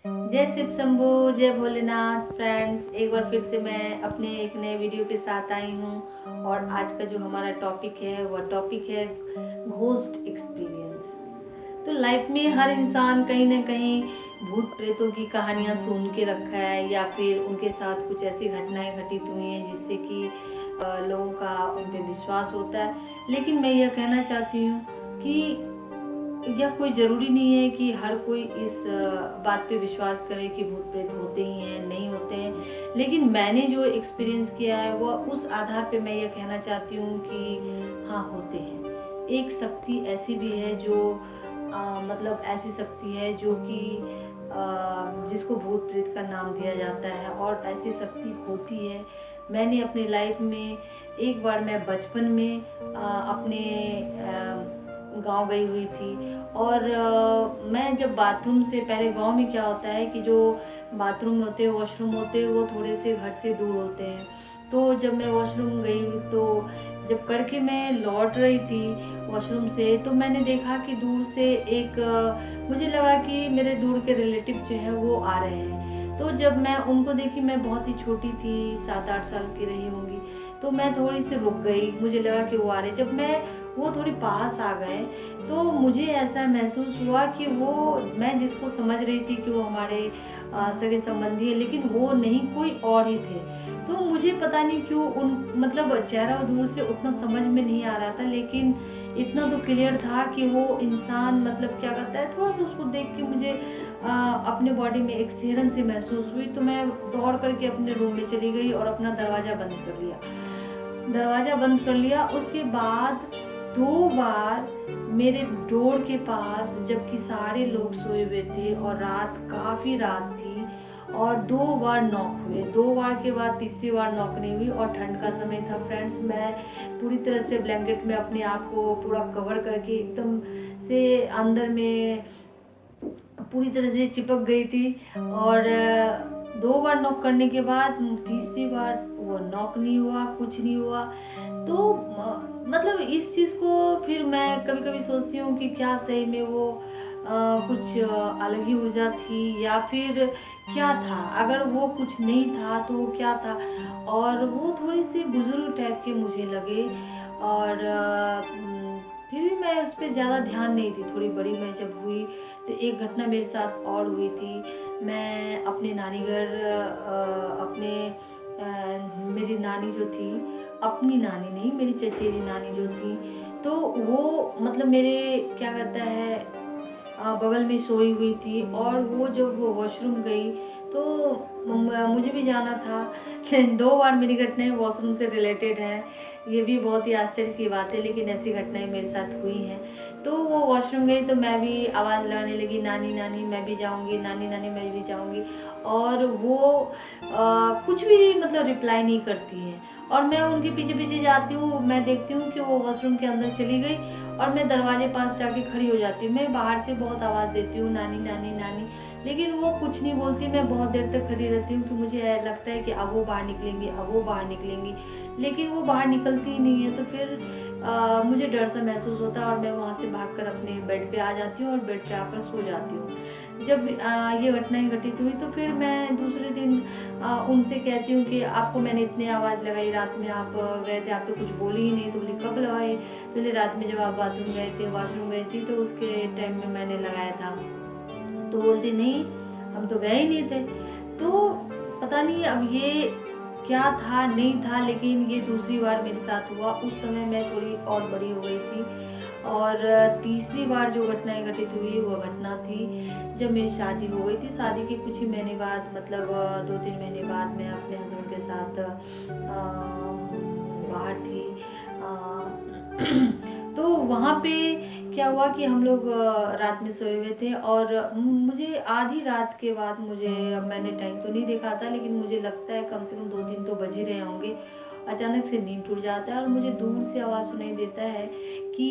जय शिव शंभू, जय भोलेनाथ। फ्रेंड्स, एक बार फिर से मैं अपने एक नए वीडियो के साथ आई हूँ और आज का जो हमारा टॉपिक है वह टॉपिक है घोस्ट एक्सपीरियंस। तो लाइफ में हर इंसान कहीं ना कहीं भूत प्रेतों की कहानियाँ सुन के रखा है या फिर उनके साथ कुछ ऐसी घटनाएं घटित हुई हैं जिससे कि लोगों का उन पर विश्वास होता है। लेकिन मैं यह कहना चाहती हूँ कि यह कोई ज़रूरी नहीं है कि हर कोई इस बात पे विश्वास करे कि भूत प्रेत होते ही हैं, नहीं होते हैं। लेकिन मैंने जो एक्सपीरियंस किया है वह उस आधार पे मैं यह कहना चाहती हूँ कि हाँ, होते हैं। एक शक्ति ऐसी भी है जो मतलब ऐसी शक्ति है जो कि जिसको भूत प्रेत का नाम दिया जाता है और ऐसी शक्ति होती है। मैंने अपनी लाइफ में एक बार मैं बचपन में अपने गांव गई हुई थी और मैं जब बाथरूम से पहले, गांव में क्या होता है कि जो बाथरूम होते हैं, वॉशरूम होते हैं, वो थोड़े से घर से दूर होते हैं। तो जब मैं वॉशरूम गई तो जब करके मैं लौट रही थी वॉशरूम से, तो मैंने देखा कि दूर से एक मुझे लगा कि मेरे दूर के रिलेटिव जो है वो आ रहे हैं। तो जब मैं उनको देखी, मैं बहुत ही छोटी थी, 7-8 साल की रही होंगी, तो मैं थोड़ी सी रुक गई। मुझे लगा कि वो आ रहे। जब वो थोड़ी पास आ गए तो मुझे ऐसा महसूस हुआ कि वो, मैं जिसको समझ रही थी कि वो हमारे सगे संबंधी है, लेकिन वो नहीं, कोई और ही थे। तो मुझे पता नहीं क्यों उन, मतलब चेहरा दूर से उतना समझ में नहीं आ रहा था, लेकिन इतना तो क्लियर था कि वो इंसान, मतलब क्या कहता है, थोड़ा सा उसको देख के मुझे अपने बॉडी में एक सिहरन सी महसूस हुई। तो मैं दौड़ करके अपने रूम में चली गई और अपना दरवाज़ा बंद कर लिया। उसके बाद 2 बार मेरे डोर के पास, जबकि सारे लोग सोए हुए थे और काफ़ी रात थी, और 2 बार नॉक हुए। 2 बार के बाद तीसरी बार नॉक नहीं हुई और ठंड का समय था फ्रेंड्स। मैं पूरी तरह से ब्लैंकेट में अपने आप को पूरा कवर करके एकदम से अंदर में पूरी तरह से चिपक गई थी। और 2 बार नॉक करने के बाद तीसरी बार वो नॉक नहीं हुआ, कुछ नहीं हुआ। तो मतलब इस चीज़ को फिर मैं कभी कभी सोचती हूँ कि क्या सही में वो कुछ अलग ही ऊर्जा थी या फिर क्या था। अगर वो कुछ नहीं था तो वो क्या था। और वो थोड़ी सी बुजुर्ग टाइप के मुझे लगे। और फिर भी मैं उस पर ज़्यादा ध्यान नहीं दी। थोड़ी बड़ी मैं जब हुई तो एक घटना मेरे साथ और हुई थी। मैं अपने नानी घर, मेरी नानी जो थी, अपनी नानी नहीं, मेरी चचेरी नानी जो थी, तो वो मतलब मेरे, क्या कहता है, बगल में सोई हुई थी। और वो जब वो वॉशरूम गई तो मुझे भी जाना था। 2 बार मेरी घटनाएं वॉशरूम से रिलेटेड है। ये भी बहुत ही आश्चर्य की बात है, लेकिन ऐसी घटनाएं मेरे साथ हुई हैं। तो वो वॉशरूम गई तो मैं भी आवाज़ लगाने लगी, नानी नानी मैं भी जाऊंगी, नानी नानी मैं भी जाऊंगी। और वो कुछ भी मतलब रिप्लाई नहीं करती है। और मैं उनके पीछे पीछे जाती हूँ, मैं देखती हूँ कि वो वॉशरूम के अंदर चली गई और मैं दरवाजे पास जाके खड़ी हो जाती हूँ। मैं बाहर से बहुत आवाज़ देती हूँ, नानी नानी नानी, लेकिन वो कुछ नहीं बोलती। मैं बहुत देर तक खड़ी रहती हूँ कि मुझे लगता है कि अब वो बाहर निकलेंगी, अब वो बाहर निकलेंगी, लेकिन वो बाहर निकलती ही नहीं है। तो फिर मुझे डर सा महसूस होता है और मैं वहाँ से भागकर अपने बेड पे आ जाती हूँ और बेड पे आकर सो जाती हूँ। जब ये घटनाएं घटित हुई तो फिर मैं दूसरे दिन उनसे कहती हूँ कि आपको मैंने इतनी आवाज़ लगाई, रात में आप गए थे, आप तो कुछ बोली ही नहीं। तो बोली कब लगाई? बोले रात में जब आप बाथरूम गए थे, वॉशरूम गई थी, तो उसके टाइम में मैंने लगाया था। तो बोलती नहीं, हम तो गए ही नहीं थे। तो पता नहीं अब ये क्या था, नहीं था, लेकिन ये दूसरी बार मेरे साथ हुआ। उस समय मैं थोड़ी और बड़ी हो गई थी। और तीसरी बार जो घटनाएं घटित हुई वो घटना थी जब मेरी शादी हो गई थी। शादी के कुछ ही महीने बाद, मतलब 2-3 महीने बाद, मैं अपने हस्बैंड के साथ बाहर थी। तो वहाँ पे क्या हुआ कि हम लोग रात में सोए हुए थे और मुझे आधी रात के बाद, मुझे, मैंने टाइम तो नहीं देखा था, लेकिन मुझे लगता है कम से कम 2-3 तो बज ही रहे होंगे। अचानक से नींद टूट जाता है और मुझे दूर से आवाज़ सुनाई देता है कि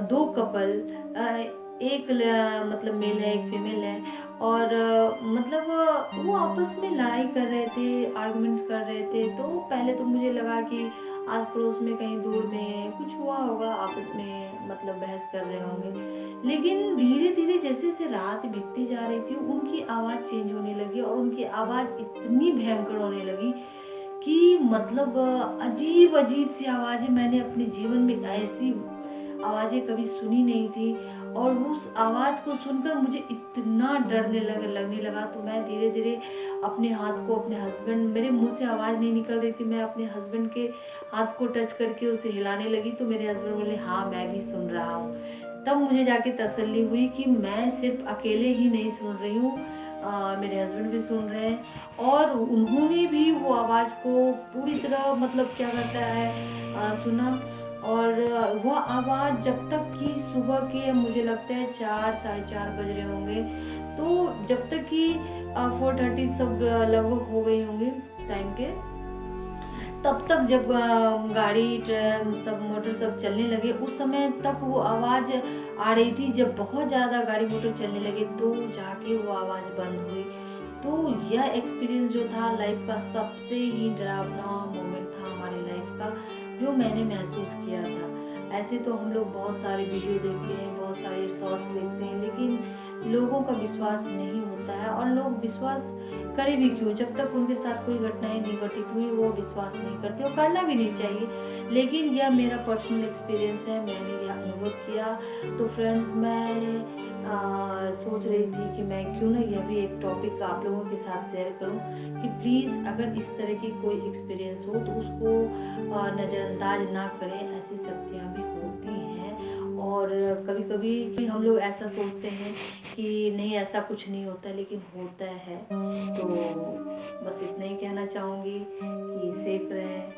2 कपल, मतलब मेल है, एक फीमेल है, और मतलब वो आपस में लड़ाई कर रहे थे, आर्गुमेंट कर रहे थे। तो पहले तो मुझे लगा कि आस पड़ोस में कहीं दूर में कुछ हुआ होगा, आपस में मतलब बहस कर रहे होंगे। लेकिन धीरे-धीरे जैसे-जैसे रात बीतती जा रही थी, उनकी आवाज़ चेंज होने लगी और उनकी आवाज़ इतनी भयंकर होने लगी कि मतलब अजीब-अजीब सी आवाज़ें मैंने अपने जीवन में ऐसी आवाज़ें कभी सुनी नहीं थी और उस आवाज़ को सुनकर मुझे इतना लगने लगा तो मैं धीरे-धीरे अपने हाथ को अपने हस्बैंड मेरे मुँह से आवाज़ नहीं निकल रही थी, मैं अपने हस्बैंड के हाथ को टच करके उसे हिलाने लगी तो मेरे हस्बैंड बोले, "हाँ, मैं भी सुन रहा हूँ।" तब मुझे जाके तसल्ली हुई कि मैं सिर्फ़ अकेले ही नहीं सुन रही हूँ, मेरे हस्बैंड भी सुन रहे हैं और उन्होंने भी वो आवाज़ को पूरी तरह मतलब क्या कहता है सुना और वह आवाज़ जब तक कि सुबह के मुझे लगता है 4 साढ़े 4 बज रहे होंगे, तो जब तक कि 4:30 सब लगभग हो गई होंगी टाइम के, तब तक जब गाड़ी सब मोटर सब चलने लगे उस समय तक वो आवाज़ आ रही थी। जब बहुत ज़्यादा गाड़ी मोटर चलने लगे तो जाके वो आवाज़ बंद हुई। तो यह एक्सपीरियंस जो था लाइफ़ का सबसे ही डरावना मोमेंट था हमारी लाइफ़ का, जो मैंने महसूस किया था। ऐसे तो हम लोग बहुत सारे वीडियो देखते हैं, बहुत सारे शॉर्ट्स देखते हैं, लेकिन लोगों का विश्वास नहीं होता है और लोग विश्वास करें भी क्यों? जब तक उनके साथ कोई घटनाएँ नहीं घटित हुई वो विश्वास नहीं करते और करना भी नहीं चाहिए। लेकिन यह मेरा पर्सनल एक्सपीरियंस है, मैंने यह अनुभव किया। तो फ्रेंड्स मैं सोच रही थी कि मैं क्यों ना यह भी एक टॉपिक आप लोगों के साथ शेयर करूं कि प्लीज़ अगर इस तरह की कोई एक्सपीरियंस हो तो उसको नज़रअंदाज ना करें, ऐसी शक्तियाँ भी होती हैं और कभी-कभी हम लोग ऐसा सोचते हैं कि नहीं ऐसा कुछ नहीं होता लेकिन होता है। तो बस इतना ही कहना चाहूँगी कि सेफ रहें,